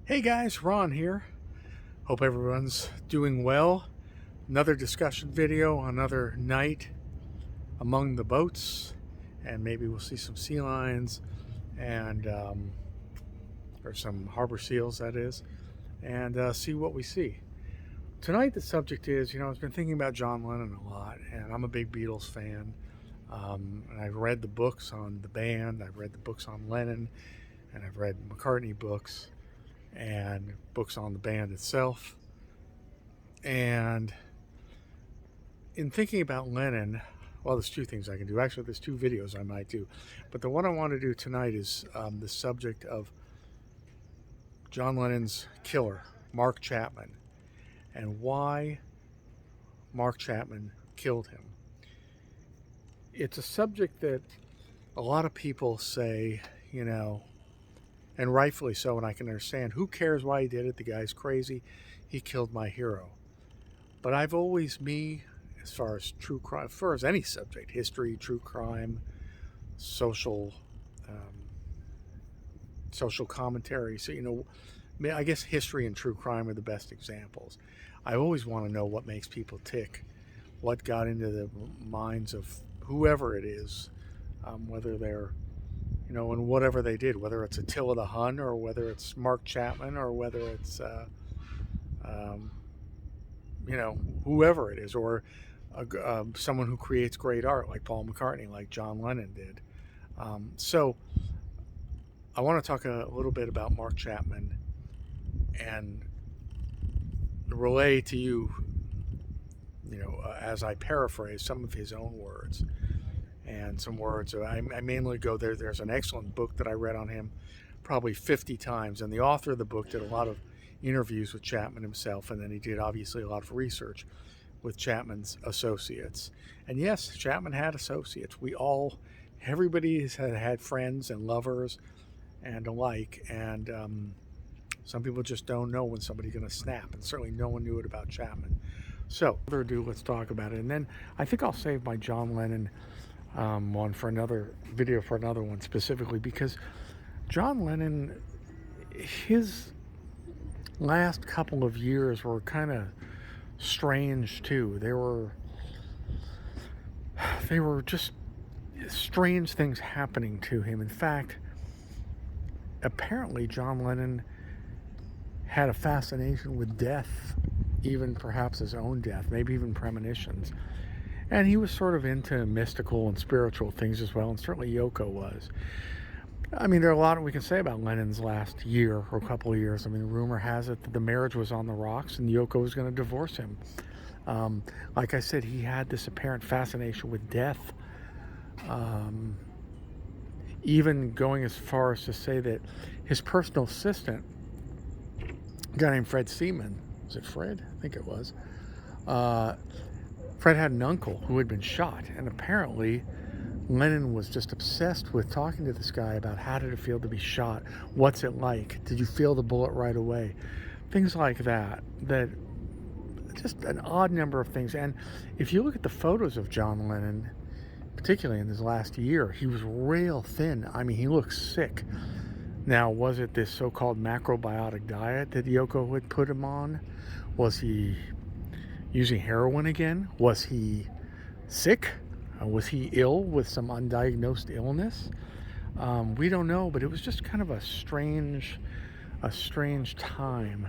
Hey guys, Ron here. Hope everyone's doing well. Another discussion video, another night among the boats, and maybe we'll see some sea lions and or some harbor seals, that is, and see what we see. Tonight the subject is, I've been thinking about John Lennon a lot, and I'm a big Beatles fan. And I've read the books on the band, I've read the books on Lennon, and I've read McCartney books and books on the band itself. And in thinking about Lennon, well, there's two things I can do. Actually, there's two videos I might do. But the one I want to do tonight is the subject of John Lennon's killer, Mark Chapman, and why Mark Chapman killed him. It's a subject that a lot of people say, and rightfully so, and I can understand, who cares why he did it? The guy's crazy. He killed my hero. But I've always, as far as true crime, as far as any subject, history, true crime, social commentary. So, I guess history and true crime are the best examples. I always want to know what makes people tick, what got into the minds of whoever it is, whether they're, and whatever they did, whether it's Attila the Hun or whether it's Mark Chapman or whether it's, whoever it is, or someone who creates great art like Paul McCartney, like John Lennon did. So I want to talk a little bit about Mark Chapman and relay to you, as I paraphrase some of his own words. And some words, I mainly go there. There's an excellent book that I read on him probably 50 times. And the author of the book did a lot of interviews with Chapman himself. And then he did obviously a lot of research with Chapman's associates. And yes, Chapman had associates. Everybody has had friends and lovers and alike. And some people just don't know when somebody's going to snap. And certainly no one knew it about Chapman. So, without further ado, let's talk about it. And then I think I'll save my John Lennon one for another video, for another one specifically, because John Lennon, his last couple of years were kind of strange too. They were just strange things happening to him. In fact, apparently John Lennon had a fascination with death, even perhaps his own death, maybe even premonitions. And he was sort of into mystical and spiritual things as well, and certainly Yoko was. I mean, there are a lot we can say about Lennon's last year or couple of years. I mean, rumor has it that the marriage was on the rocks and Yoko was going to divorce him. Like I said, he had this apparent fascination with death, even going as far as to say that his personal assistant, a guy named Fred Seaman, was it Fred? I think it was. Fred had an uncle who had been shot, and apparently Lennon was just obsessed with talking to this guy about how did it feel to be shot, what's it like, did you feel the bullet right away, things like that. That just an odd number of things. And if you look at the photos of John Lennon, particularly in his last year, he was real thin. I mean, he looked sick. Now, was it this so-called macrobiotic diet that Yoko had put him on? Was he using heroin again? Was he sick? Was he ill with some undiagnosed illness? We don't know, but it was just kind of a strange time.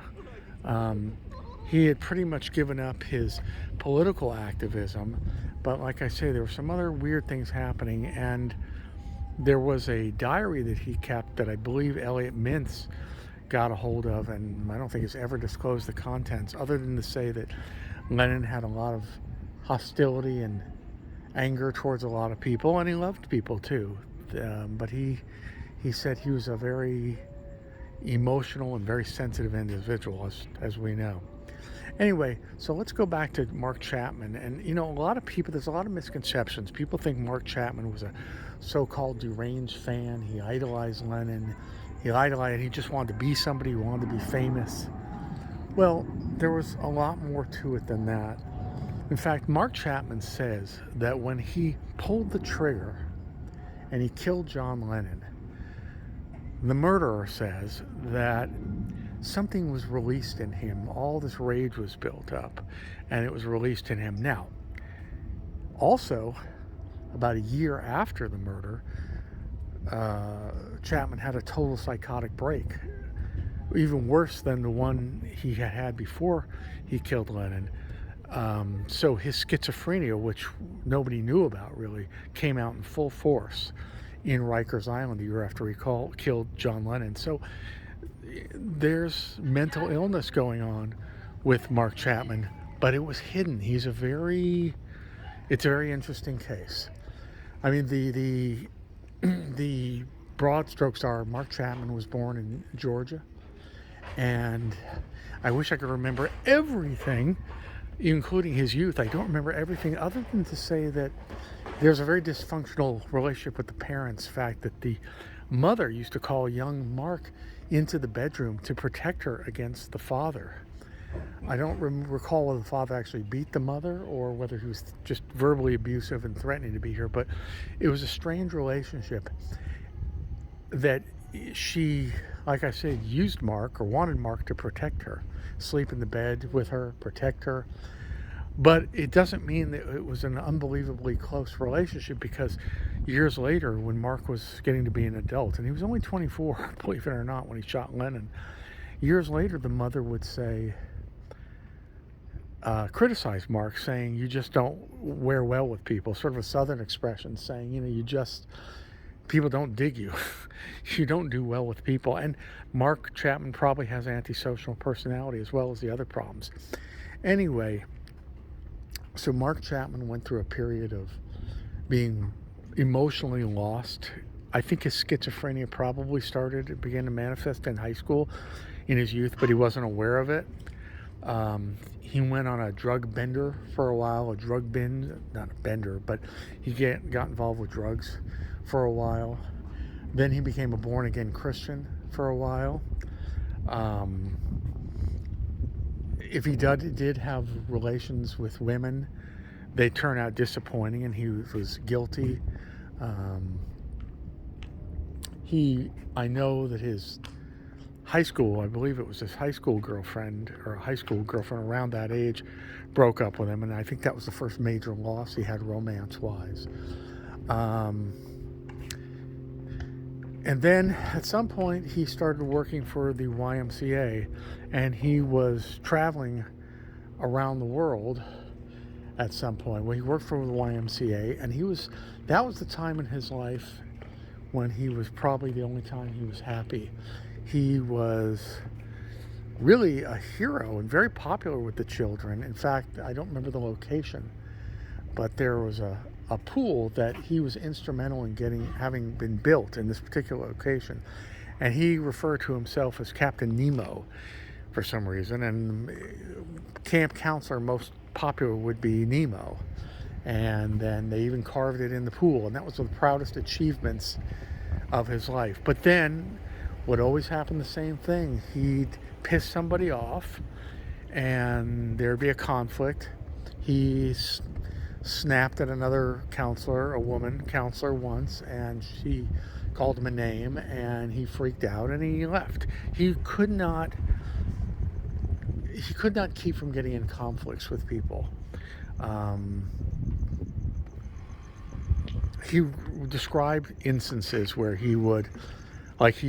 He had pretty much given up his political activism, but like I say, there were some other weird things happening, and there was a diary that he kept that I believe Elliot Mintz got a hold of, and I don't think he's ever disclosed the contents, other than to say that Lennon had a lot of hostility and anger towards a lot of people, and he loved people too. But he said he was a very emotional and very sensitive individual, as we know. Anyway, so let's go back to Mark Chapman. And a lot of people, there's a lot of misconceptions. People think Mark Chapman was a so-called deranged fan. He idolized Lennon. He just wanted to be somebody. He wanted to be famous. Well, there was a lot more to it than that. In fact, Mark Chapman says that when he pulled the trigger and he killed John Lennon, the murderer says that something was released in him. All this rage was built up, and it was released in him. Now, also, about a year after the murder, Chapman had a total psychotic break, even worse than the one he had had before he killed Lennon. So his schizophrenia, which nobody knew about really, came out in full force in Rikers Island the year after he killed John Lennon. So there's mental illness going on with Mark Chapman, but it was hidden. It's a very interesting case. I mean, the broad strokes are Mark Chapman was born in Georgia, and I wish I could remember everything, including his youth. I don't remember everything other than to say that there's a very dysfunctional relationship with the parents. The fact that the mother used to call young Mark into the bedroom to protect her against the father. I don't recall whether the father actually beat the mother or whether he was just verbally abusive and threatening to beat her, but it was a strange relationship that she, like I said, used Mark or wanted Mark to protect her, sleep in the bed with her, protect her. But it doesn't mean that it was an unbelievably close relationship, because years later, when Mark was getting to be an adult, and he was only 24, believe it or not, when he shot Lennon, years later, the mother would say, criticize Mark, saying, you just don't wear well with people, sort of a Southern expression, saying, people don't dig you. You don't do well with people. And Mark Chapman probably has antisocial personality as well as the other problems. Anyway, so Mark Chapman went through a period of being emotionally lost. I think his schizophrenia probably began to manifest in high school, in his youth, but he wasn't aware of it. He went on a drug bender for a while, not a bender, but he got involved with drugs for a while. Then he became a born-again Christian for a while. If he did have relations with women, they turned out disappointing, and he was guilty. I know that his high school, I believe it was his high school girlfriend, or a high school girlfriend around that age, broke up with him, and I think that was the first major loss he had romance-wise. And then at some point he started working for the YMCA, and he was traveling around the world at some point. Well, he worked for the YMCA, and that was the time in his life when he was probably the only time he was happy. He was really a hero and very popular with the children. In fact, I don't remember the location, but there was a pool that he was instrumental in having been built in this particular location. And he referred to himself as Captain Nemo for some reason. And camp counselor most popular would be Nemo. And then they even carved it in the pool. And that was one of the proudest achievements of his life. But then would always happen the same thing. He'd piss somebody off, and there'd be a conflict. He snapped at another counselor, a woman counselor once, and she called him a name, and he freaked out and he left. He could not keep from getting in conflicts with people. He described instances where he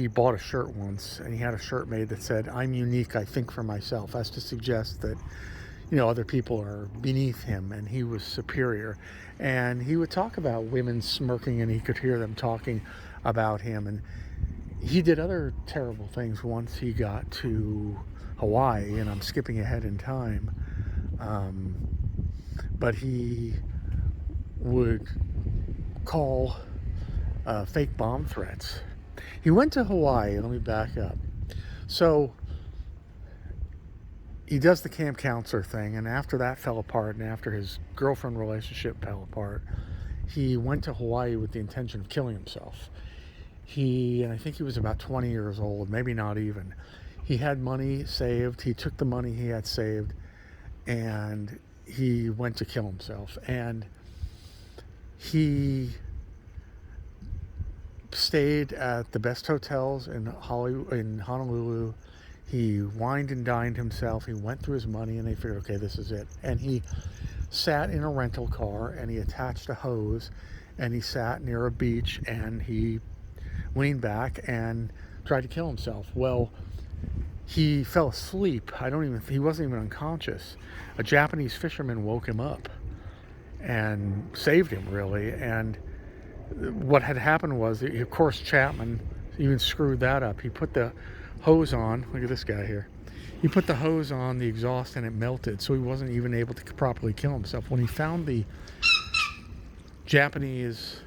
bought a shirt once, and he had a shirt made that said, "I'm unique, I think for myself," as to suggest that other people are beneath him and he was superior. And he would talk about women smirking, and he could hear them talking about him. And he did other terrible things once he got to Hawaii, and I'm skipping ahead in time. But he would call fake bomb threats. He went to Hawaii, let me back up. So he does the camp counselor thing, and after that fell apart, and after his girlfriend relationship fell apart, he went to Hawaii with the intention of killing himself. And I think he was about 20 years old, maybe not even. He had money saved. He took the money he had saved, and he went to kill himself. And he stayed at the best hotels in Honolulu. He wined and dined himself. He went through his money, and they figured, okay, this is it. And he sat in a rental car, and he attached a hose, and he sat near a beach, and he leaned back and tried to kill himself. Well, he fell asleep. He wasn't even unconscious. A Japanese fisherman woke him up and saved him, really. And what had happened was, of course, Chapman even screwed that up. He put the hose on. Look at this guy here. He put the hose on the exhaust and it melted, so he wasn't even able to properly kill himself. When he found the Japanese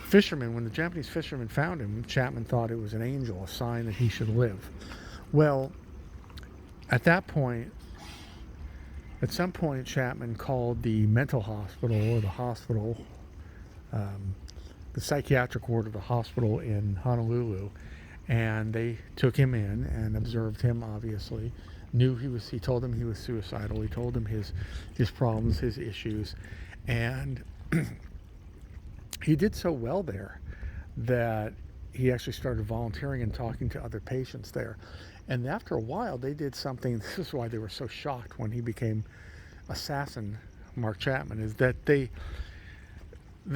fisherman, when the Japanese fisherman found him, Chapman thought it was an angel, a sign that he should live. Well, at some point, Chapman called the mental hospital, or the hospital, the psychiatric ward of the hospital in Honolulu, and they took him in and observed him. Obviously, he told them he was suicidal. He told them his problems, his issues, and he did so well there that he actually started volunteering and talking to other patients there. And after a while, they did something. This is why they were so shocked when he became assassin Mark Chapman, is that they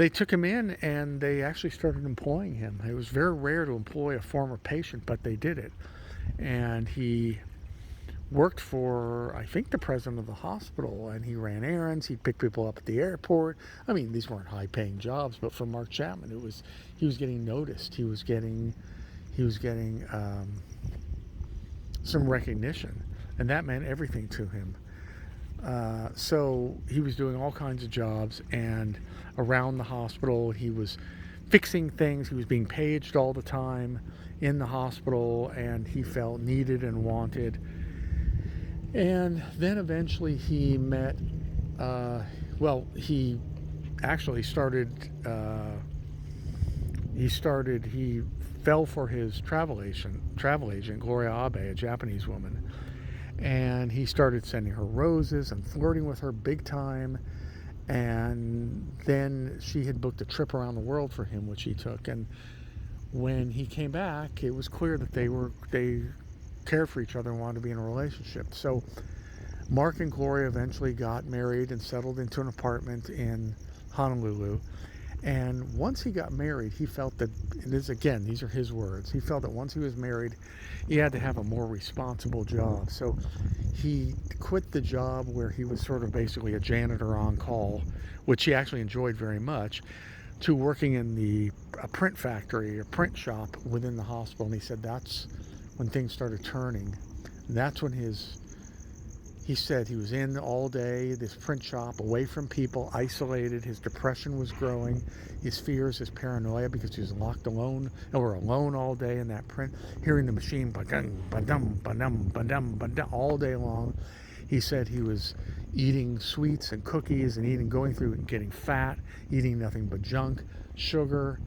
took him in and they actually started employing him. It was very rare to employ a former patient, but they did it. And he worked for, I think, the president of the hospital, and he ran errands. He'd pick people up at the airport. I mean, these weren't high-paying jobs, but for Mark Chapman, he was getting noticed. He was getting some recognition, and that meant everything to him. So he was doing all kinds of jobs, and around the hospital he was fixing things. He was being paged all the time in the hospital, and he felt needed and wanted. And then eventually he met, he actually he fell for his travel agent, Gloria Abe, a Japanese woman. And he started sending her roses and flirting with her big time. And then she had booked a trip around the world for him, which he took. And when he came back, it was clear that they cared for each other and wanted to be in a relationship. So Mark and Gloria eventually got married and settled into an apartment in Honolulu. And once he got married, he felt that, and these are his words, he felt that once he was married, he had to have a more responsible job. So he quit the job where he was sort of basically a janitor on call, which he actually enjoyed very much, to working in a print factory, a print shop within the hospital. And he said that's when things started turning. And that's when he said he was in all day, this print shop, away from people, isolated. His depression was growing, his fears, his paranoia, because he was locked alone, or alone all day in that print, hearing the machine ba-dum, ba-dum, ba-dum, ba-dum, ba-dum, all day long. He said he was eating sweets and cookies and going through and getting fat, eating nothing but junk, sugar.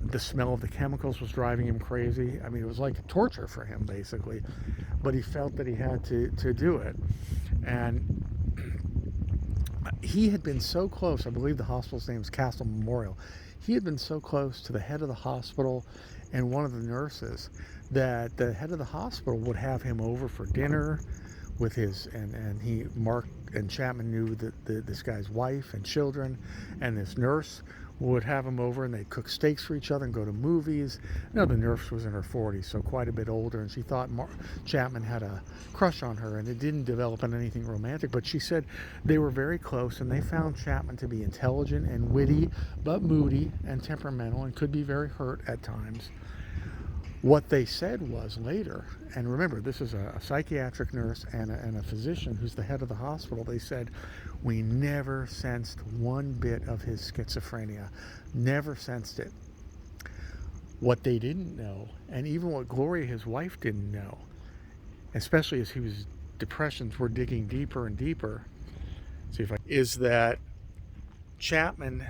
The smell of the chemicals was driving him crazy. I mean, it was like torture for him, basically. But he felt that he had to do it. And he had been so close, I believe the hospital's name is Castle Memorial. He had been so close to the head of the hospital and one of the nurses that the head of the hospital would have him over for dinner with Mark and Chapman knew that this guy's wife and children, and this nurse would have him over, and they'd cook steaks for each other and go to movies. The nurse was in her 40s, so quite a bit older, and she thought Chapman had a crush on her, and it didn't develop into anything romantic, but she said they were very close, and they found Chapman to be intelligent and witty, but moody and temperamental, and could be very hurt at times. What they said was later, and remember, this is a psychiatric nurse and a physician who's the head of the hospital, they said, we never sensed one bit of his schizophrenia. Never sensed it. What they didn't know, and even what Gloria, his wife, didn't know, especially as depressions were digging deeper and deeper, is that Chapman,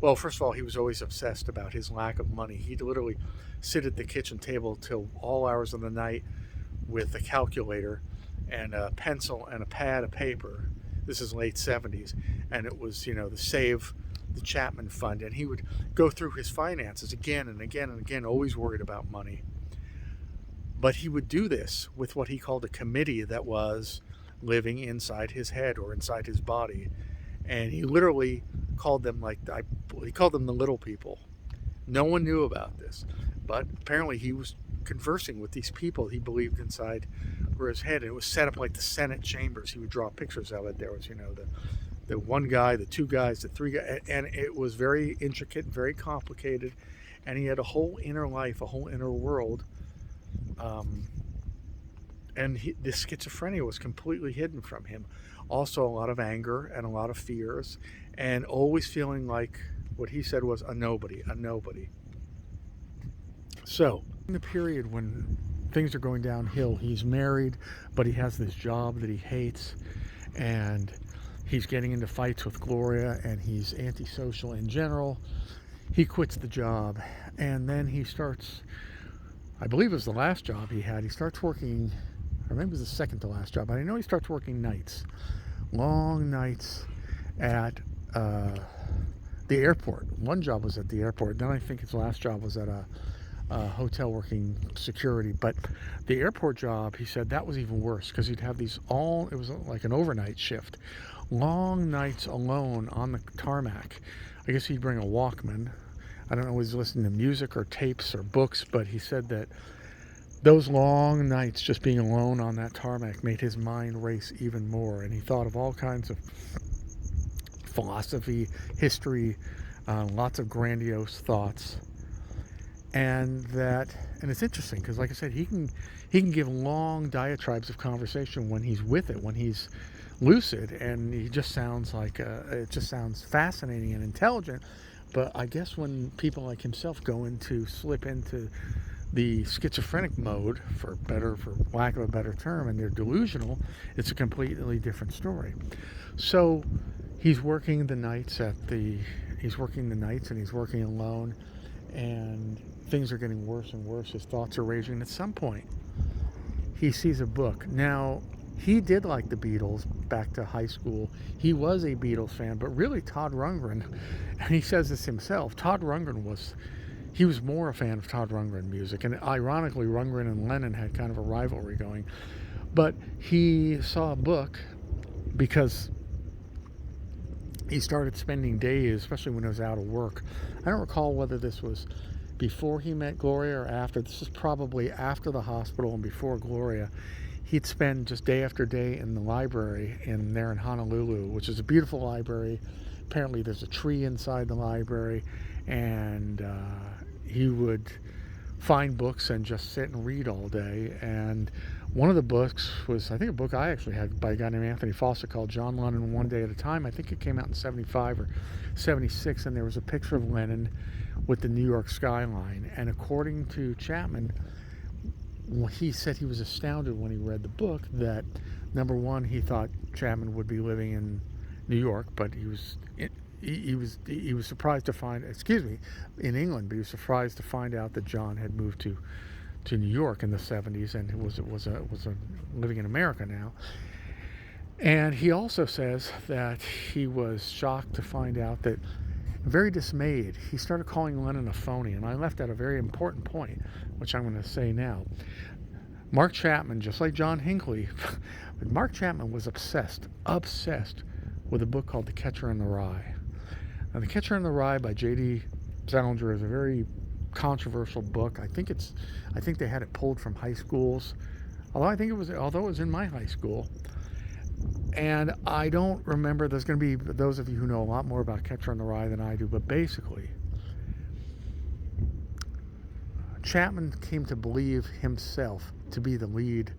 well, first of all, he was always obsessed about his lack of money. He'd literally sit at the kitchen table till all hours of the night with a calculator and a pencil and a pad of paper. This is late 70s, and it was, the Save the Chapman Fund, and he would go through his finances again and again and again, always worried about money. But he would do this with what he called a committee that was living inside his head or inside his body. And he literally called them he called them the little people. No one knew about this, but apparently he was conversing with these people he believed inside were his head. And it was set up like the Senate chambers. He would draw pictures of it. There was, the one guy, the two guys, the three guys, and it was very intricate and very complicated. And he had a whole inner life, a whole inner world. The schizophrenia was completely hidden from him. Also, a lot of anger and a lot of fears, and always feeling like what he said was a nobody. So, in the period when things are going downhill, he's married, but he has this job that he hates, and he's getting into fights with Gloria, and he's antisocial in general. He quits the job, and then he starts, I believe it was the last job he had, he starts working, or maybe it was the second to last job, but I know he starts working nights, long nights at the airport. One job was at the airport, then I think his last job was at a hotel working security. But the airport job, he said that was even worse, because he'd have it was like an overnight shift, long nights alone on the tarmac. I guess he'd bring a Walkman. I don't know if he was listening to music or tapes or books, but he said that those long nights just being alone on that tarmac made his mind race even more, and he thought of all kinds of philosophy, history, lots of grandiose thoughts. And it's interesting because, like I said, he can give long diatribes of conversation when he's with it, when he's lucid, and he just sounds like it just sounds fascinating and intelligent. But I guess when people like himself slip into the schizophrenic mode, for lack of a better term, and they're delusional, it's a completely different story. So he's working the nights and he's working alone, and things are getting worse and worse. His thoughts are raging, and at some point he sees a book. Now, he did like the Beatles back to high school. He was a Beatles fan, but really Todd Rundgren, and he says this himself, he was more a fan of Todd Rundgren music, and ironically Rundgren and Lennon had kind of a rivalry going. But he saw a book because he started spending days, especially when he was out of work. I don't recall whether this was before he met Gloria or after. This is probably after the hospital and before Gloria. He'd spend just day after day in the library there in Honolulu, which is a beautiful library. Apparently there's a tree inside the library, and he would find books and just sit and read all day. And one of the books was, I think, a book I actually had by a guy named Anthony Foster called John Lennon One Day at a Time. I think it came out in 75 or 76, and there was a picture of Lennon with the New York skyline. And according to Chapman, he said he was astounded when he read the book that, number one, he thought Chapman would be living in New York, but he was surprised to find, in England, but he was surprised to find out that John had moved to New York in the 70s and was living in America now. And he also says that he was shocked to find out that, very dismayed, he started calling Lennon a phony. And I left out a very important point, which I'm going to say now. Mark Chapman, just like John Hinckley, but Mark Chapman was obsessed with a book called The Catcher in the Rye. Now, The Catcher in the Rye by J.D. Salinger is a very controversial book. I think they had it pulled from high schools, although it was in my high school. And I don't remember, there's going to be those of you who know a lot more about Catcher in the Rye than I do, but basically, Chapman came to believe himself to be the lead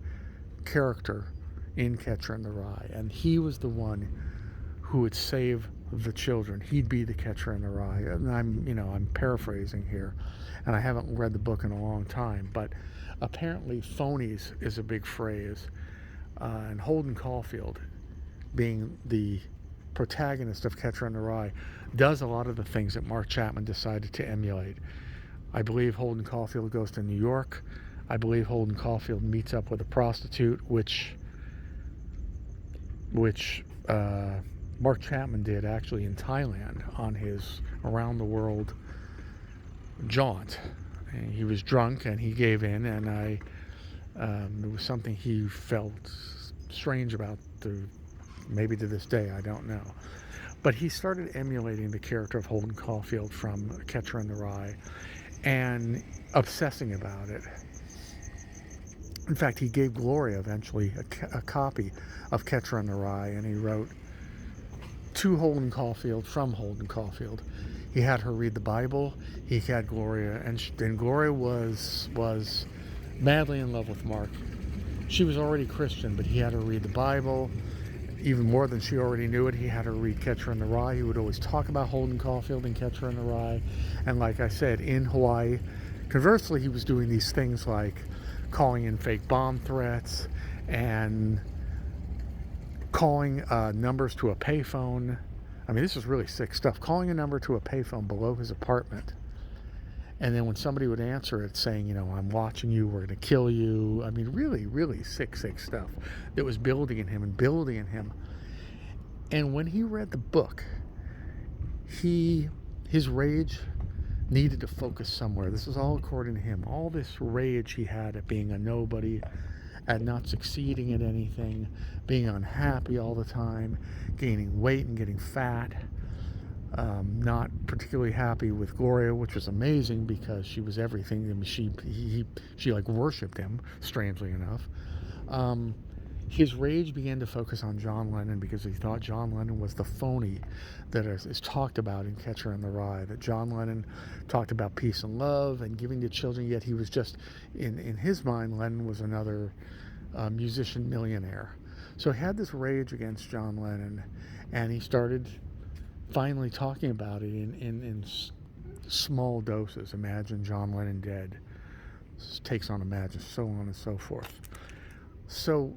character in Catcher in the Rye, and he was the one who would save the children. He'd be the catcher in the rye. And I'm paraphrasing here, and I haven't read the book in a long time, but apparently phonies is a big phrase, and Holden Caulfield, being the protagonist of Catcher in the Rye, does a lot of the things that Mark Chapman decided to emulate. I believe Holden Caulfield goes to New York. I believe Holden Caulfield meets up with a prostitute, which Mark Chapman did actually in Thailand on his around the world jaunt. And he was drunk and he gave in, and It was something he felt strange about, maybe to this day, I don't know. But he started emulating the character of Holden Caulfield from Catcher in the Rye and obsessing about it. In fact, he gave Gloria eventually a copy of Catcher in the Rye, and he wrote to Holden Caulfield from Holden Caulfield. He had her read the Bible. He had Gloria, and Gloria was madly in love with Mark. She was already Christian, but he had her read the Bible. Even more than she already knew it, he had her read Catcher in the Rye. He would always talk about Holden Caulfield and Catcher in the Rye. And like I said, in Hawaii, conversely, he was doing these things like calling in fake bomb threats and calling numbers to a payphone. I mean, this is really sick stuff. Calling a number to a payphone below his apartment. And then when somebody would answer it saying, you know, I'm watching you, we're going to kill you. I mean, really, really sick stuff that was building in him and building in him. And when he read the book, his rage needed to focus somewhere. This is all according to him. All this rage he had at being a nobody, at not succeeding at anything, being unhappy all the time, gaining weight and getting fat. Not particularly happy with Gloria, which was amazing because she was everything. I mean, she like worshipped him, strangely enough. His rage began to focus on John Lennon because he thought John Lennon was the phony that is talked about in Catcher in the Rye. That John Lennon talked about peace and love and giving to children, yet he was just, in his mind, Lennon was another musician millionaire. So he had this rage against John Lennon, and he started finally talking about it in small doses. Imagine John Lennon dead. This takes on Imagine, so on and so forth. So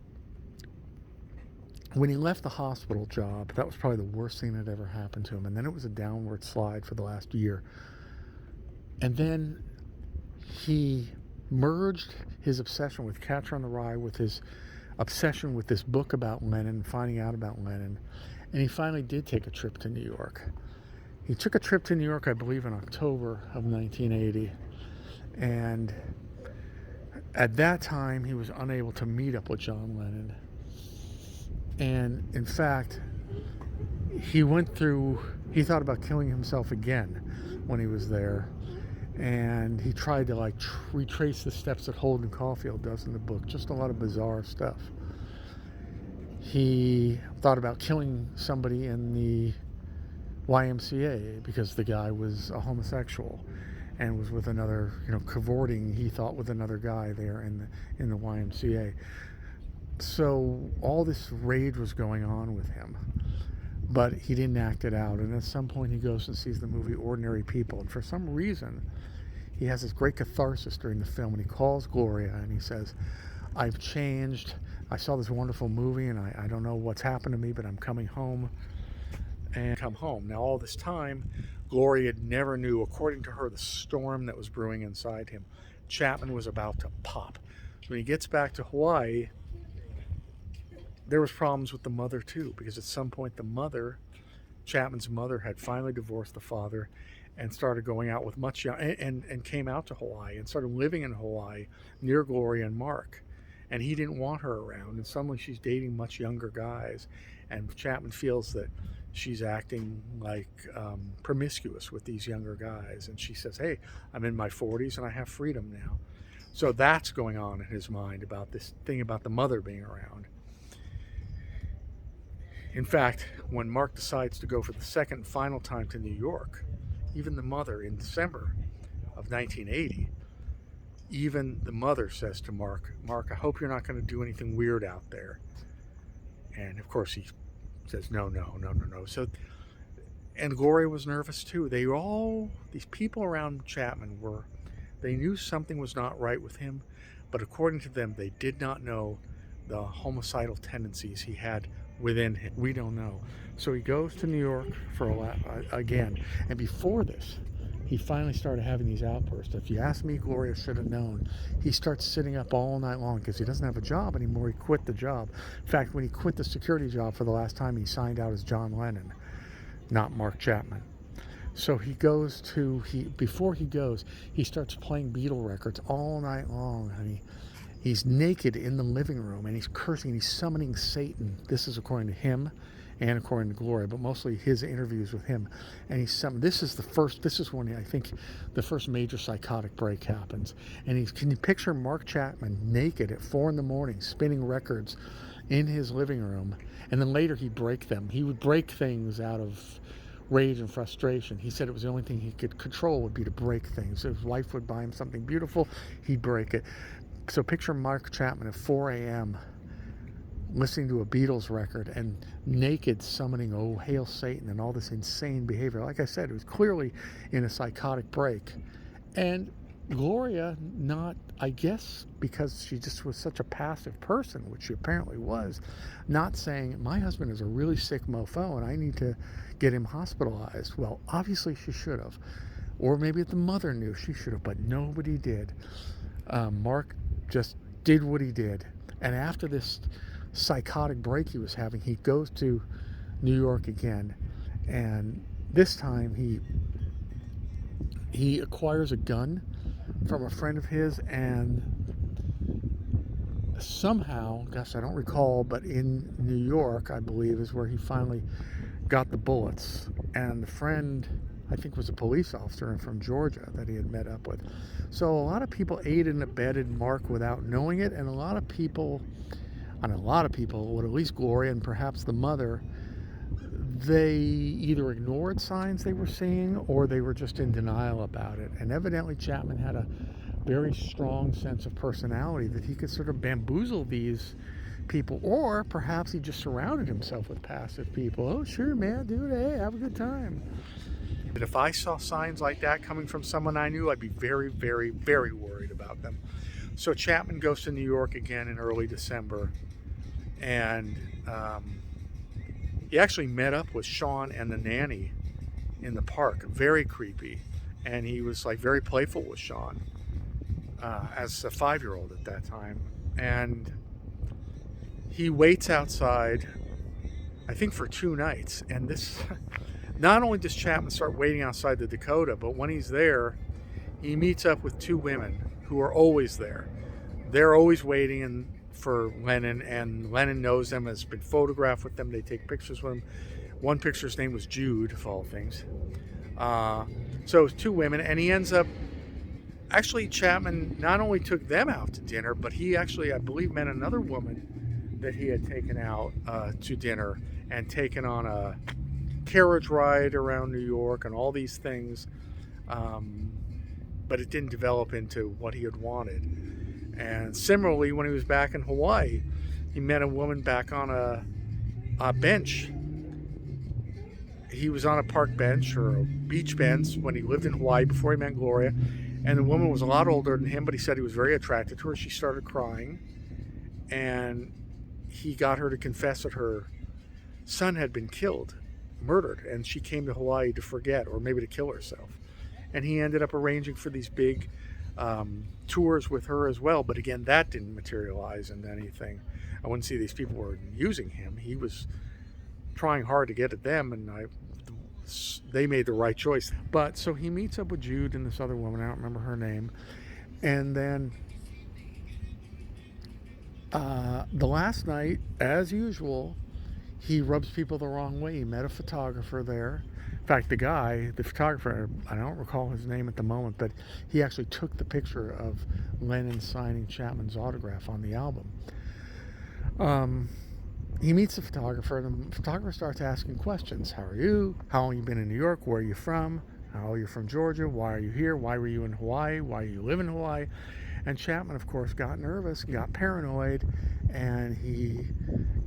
when he left the hospital job, that was probably the worst thing that ever happened to him. And then it was a downward slide for the last year. And then he merged his obsession with Catcher in the Rye with his obsession with this book about Lennon, finding out about Lennon. And he finally did take a trip to New York. He took a trip to New York, I believe, in October of 1980. And at that time, he was unable to meet up with John Lennon. And in fact, he thought about killing himself again when he was there. And he tried to retrace the steps that Holden Caulfield does in the book. Just a lot of bizarre stuff. He thought about killing somebody in the YMCA because the guy was a homosexual and was with another, cavorting, he thought, with another guy there in the YMCA. So all this rage was going on with him, but he didn't act it out. And at some point he goes and sees the movie Ordinary People, and for some reason he has this great catharsis during the film, and he calls Gloria and he says, I've changed. I saw this wonderful movie, and I don't know what's happened to me, but I'm coming home. And come home. Now, all this time, Gloria never knew, according to her, the storm that was brewing inside him. Chapman was about to pop. When he gets back to Hawaii, there was problems with the mother, too, because at some point the mother, Chapman's mother, had finally divorced the father and started going out with and came out to Hawaii and started living in Hawaii near Gloria and Mark. And he didn't want her around, and suddenly she's dating much younger guys, and Chapman feels that she's acting like promiscuous with these younger guys, and she says, hey, I'm in my 40s and I have freedom now. So that's going on in his mind about this thing about the mother being around. In fact, when Mark decides to go for the second and final time to New York, even the mother, in December of 1980, even the mother says to Mark, I hope you're not going to do anything weird out there. And of course he says, no. So, and Gloria was nervous too. These people around Chapman they knew something was not right with him, but according to them, they did not know the homicidal tendencies he had within him. We don't know. So he goes to New York again. And before this, he finally started having these outbursts. If you ask me, Gloria should have known. He starts sitting up all night long because he doesn't have a job anymore. He quit the job. In fact, when he quit the security job for the last time, he signed out as John Lennon, not Mark Chapman. So before he goes, he starts playing Beatle records all night long, honey. He's naked in the living room, and he's cursing, he's summoning Satan. This is according to him and according to Gloria, but mostly his interviews with him. And he's this is when I think the first major psychotic break happens. And can you picture Mark Chapman naked at 4 a.m. spinning records in his living room? And then later he'd break them. He would break things out of rage and frustration. He said it was the only thing he could control would be to break things. If his wife would buy him something beautiful, he'd break it. So picture Mark Chapman at 4 a.m. listening to a Beatles record and naked summoning "Oh Hail Satan" and all this insane behavior. Like I said, it was clearly in a psychotic break. And Gloria, not, I guess, because she just was such a passive person, which she apparently was, not saying, my husband is a really sick mofo and I need to get him hospitalized. Well, obviously she should have. Or maybe the mother knew she should have, but nobody did. Mark just did what he did. And after this psychotic break he was having, he goes to New York again, and this time he acquires a gun from a friend of his, and somehow, gosh, I don't recall, but in New York, I believe, is where he finally got the bullets. And the friend, I think, was a police officer from Georgia that he had met up with. So a lot of people aided and abetted Mark without knowing it, and a lot of people, well, at least Gloria and perhaps the mother, they either ignored signs they were seeing or they were just in denial about it. And evidently Chapman had a very strong sense of personality that he could sort of bamboozle these people, or perhaps he just surrounded himself with passive people. Oh, sure, man, dude, hey, have a good time. But if I saw signs like that coming from someone I knew, I'd be very, very, very worried about them. So Chapman goes to New York again in early December, and he actually met up with Sean and the nanny in the park. Very creepy. And he was like very playful with Sean as a 5-year-old at that time. And he waits outside, I think, for 2 nights. And this, not only does Chapman start waiting outside the Dakota, but when he's there, he meets up with 2 women who are always there. They're always waiting for Lennon, and Lennon knows them, has been photographed with them. They take pictures with him. One picture's name was Jude, of all things. So it's 2 women, and he ends up, actually Chapman not only took them out to dinner, but he actually, I believe, met another woman that he had taken out to dinner and taken on a carriage ride around New York and all these things. But it didn't develop into what he had wanted. And similarly, when he was back in Hawaii, he met a woman back on a bench. He was on a park bench or a beach bench when he lived in Hawaii before he met Gloria. And the woman was a lot older than him, but he said he was very attracted to her. She started crying, and he got her to confess that her son had been killed, murdered, and she came to Hawaii to forget, or maybe to kill herself. And he ended up arranging for these big tours with her as well, but again, that didn't materialize into anything. I wouldn't say these people were using him. He was trying hard to get at them, and they made the right choice. But so he meets up with Jude and this other woman, I don't remember her name, and then the last night, as usual, he rubs people the wrong way. He met a photographer there. In fact, the photographer, I don't recall his name at the moment, but he actually took the picture of Lennon signing Chapman's autograph on the album. He meets the photographer, and the photographer starts asking questions. How are you? How long have you been in New York? Where are you from? How are you from Georgia? Why are you here? Why were you in Hawaii? Why do you live in Hawaii? And Chapman, of course, got nervous, got paranoid, and he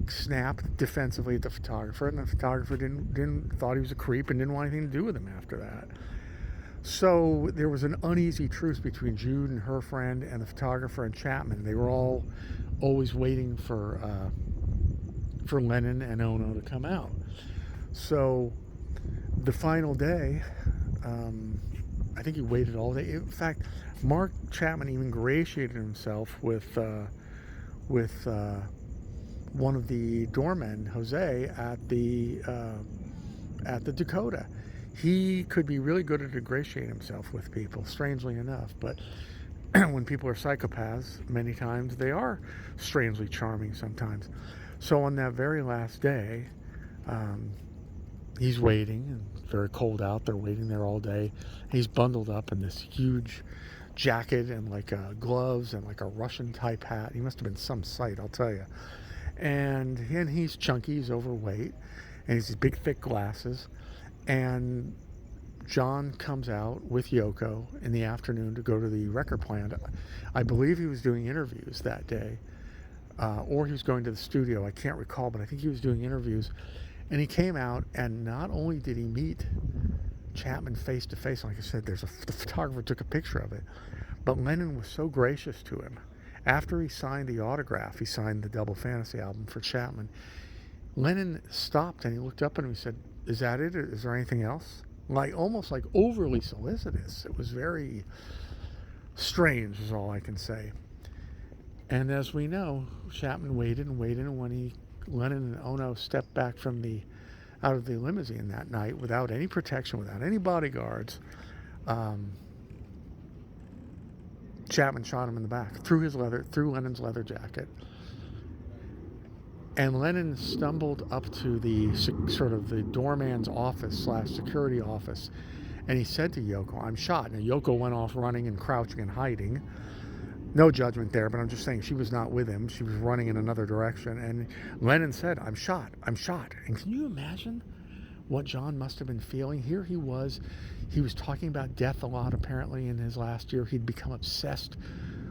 snapped defensively at the photographer, and the photographer thought he was a creep and didn't want anything to do with him after that. So there was an uneasy truce between Jude and her friend and the photographer and Chapman. They were all always waiting for Lennon and Ono to come out. So the final day, I think he waited all day. In fact, Mark Chapman even ingratiated himself with one of the doormen, Jose, at the Dakota. He could be really good at ingratiating himself with people, strangely enough. But when people are psychopaths, many times they are strangely charming sometimes. So on that very last day, um, he's waiting, and it's very cold out. They're waiting there all day. He's bundled up in this huge jacket and like gloves and like a Russian type hat. He must have been some sight, I'll tell you. And he's chunky, he's overweight, and he's these big thick glasses. And John comes out with Yoko in the afternoon to go to the record plant. I believe he was doing interviews that day, or he was going to the studio. I can't recall, but I think he was doing interviews. And he came out, and not only did he meet Chapman face to face, like I said, the photographer took a picture of it, but Lennon was so gracious to him. After he signed the autograph, he signed the Double Fantasy album for Chapman. Lennon stopped and he looked up at him and he said, "Is that it? Is there anything else?" Like almost like overly solicitous. It was very strange, is all I can say. And as we know, Chapman waited and waited, and when Lennon and Ono stepped back out of the limousine that night without any protection, without any bodyguards, Chapman shot him in the back through Lennon's leather jacket. And Lennon stumbled up to the sort of the doorman's office / security office, and he said to Yoko, "I'm shot." And Yoko went off running and crouching and hiding. No judgment there, but I'm just saying she was not with him. She was running in another direction. And Lennon said, "I'm shot, I'm shot." And can you imagine what John must have been feeling? Here he was talking about death a lot apparently in his last year. He'd become obsessed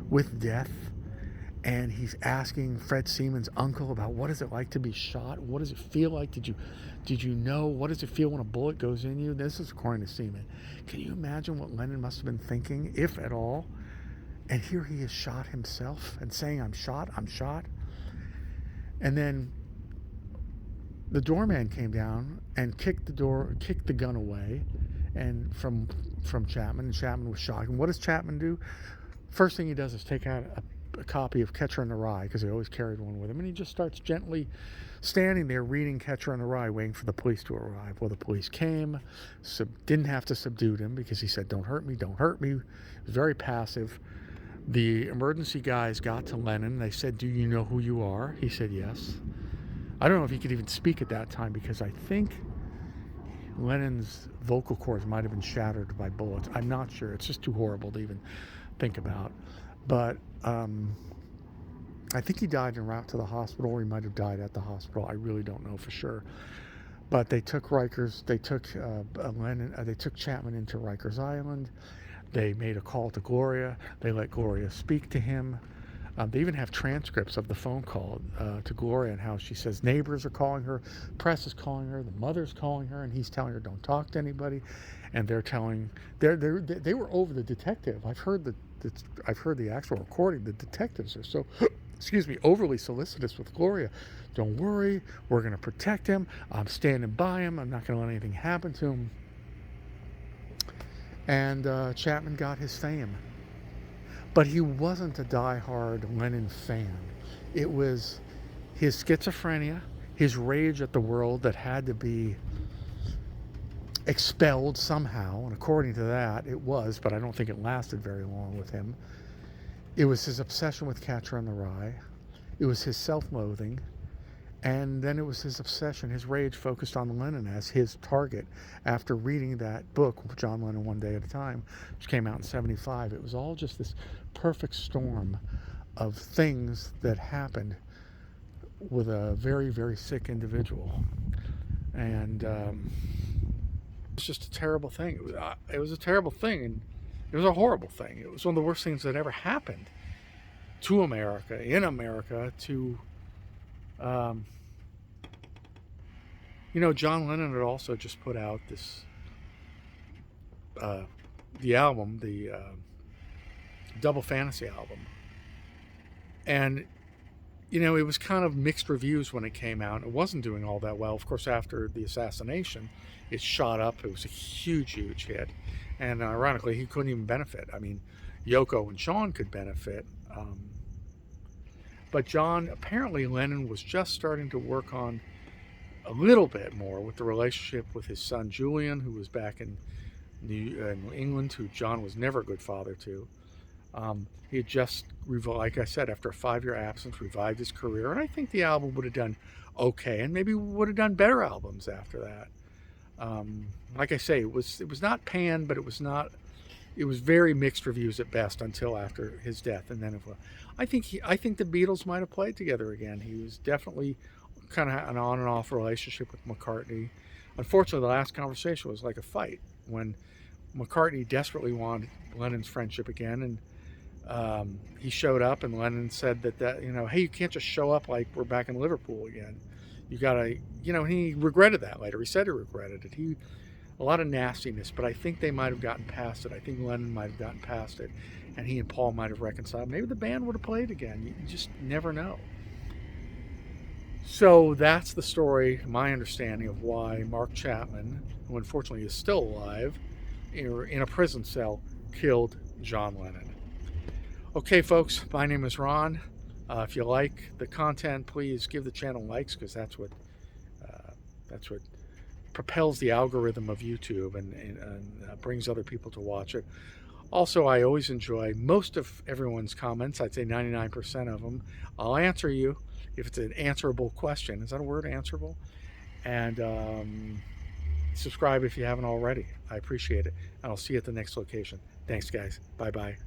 with death. And he's asking Fred Seaman's uncle about what is it like to be shot? What does it feel like? Did you know? What does it feel when a bullet goes in you? This is according to Seaman. Can you imagine what Lennon must have been thinking, if at all? And here he is shot himself and saying, "I'm shot, I'm shot." And then the doorman came down and kicked the gun away, and from Chapman, and Chapman was shocked. And what does Chapman do? First thing he does is take out a copy of Catcher in the Rye, because he always carried one with him, and he just starts gently standing there reading Catcher in the Rye, waiting for the police to arrive. Well, the police came, didn't have to subdue him because he said, "Don't hurt me, don't hurt me." He was very passive. The emergency guys got to Lennon. They said, "Do you know who you are?" He said, "Yes." I don't know if he could even speak at that time, because I think Lennon's vocal cords might have been shattered by bullets. I'm not sure. It's just too horrible to even think about. But I think he died en route to the hospital, or he might have died at the hospital. I really don't know for sure. But they took they took Chapman into Rikers Island. They made a call to Gloria. They let Gloria speak to him. They even have transcripts of the phone call to Gloria, and how she says neighbors are calling her, press is calling her, the mother's calling her, and he's telling her don't talk to anybody. And they were over the detective. I've heard the actual recording. The detectives are so overly solicitous with Gloria. "Don't worry, we're going to protect him. I'm standing by him. I'm not going to let anything happen to him." And Chapman got his fame. But he wasn't a diehard Lennon fan. It was his schizophrenia, his rage at the world that had to be expelled somehow. And according to that, it was, but I don't think it lasted very long with him. It was his obsession with Catcher in the Rye. It was his self-loathing. And then it was his obsession, his rage focused on Lennon as his target. After reading that book, John Lennon One Day at a Time, which came out in '75, it was all just this perfect storm of things that happened with a very, very sick individual. And it's just a terrible thing. It was a terrible thing, and it was a horrible thing. It was one of the worst things that ever happened to America, in America, to... John Lennon had also just put out this, the album, the Double Fantasy album. And, it was kind of mixed reviews when it came out. It wasn't doing all that well. Of course, after the assassination, it shot up. It was a huge, huge hit. And ironically, he couldn't even benefit. I mean, Yoko and Sean could benefit. But apparently Lennon was just starting to work on a little bit more with the relationship with his son Julian, who was back in England, who John was never a good father to. He had just, like I said, after a 5-year absence, revived his career, and I think the album would have done okay, and maybe would have done better albums after that. Like I say, it was not panned, but it was not. It was very mixed reviews at best until after his death, and then I think the Beatles might have played together again. He was definitely kind of an on and off relationship with McCartney. Unfortunately, the last conversation was like a fight when McCartney desperately wanted Lennon's friendship again, and he showed up, and Lennon said that hey, you can't just show up like we're back in Liverpool again. You gotta, he regretted that later. He said he regretted it. A lot of nastiness, but I think they might have gotten past it. I think Lennon might have gotten past it, and he and Paul might have reconciled. Maybe the band would have played again. You just never know. So that's the story, my understanding of why Mark Chapman, who unfortunately is still alive, in a prison cell, killed John Lennon. Okay, folks, my name is Ron. If you like the content, please give the channel likes, because that's what propels the algorithm of YouTube and brings other people to watch it. Also, I always enjoy most of everyone's comments. I'd say 99% of them. I'll answer you if it's an answerable question. Is that a word, answerable? And subscribe if you haven't already. I appreciate it. And I'll see you at the next location. Thanks, guys. Bye-bye.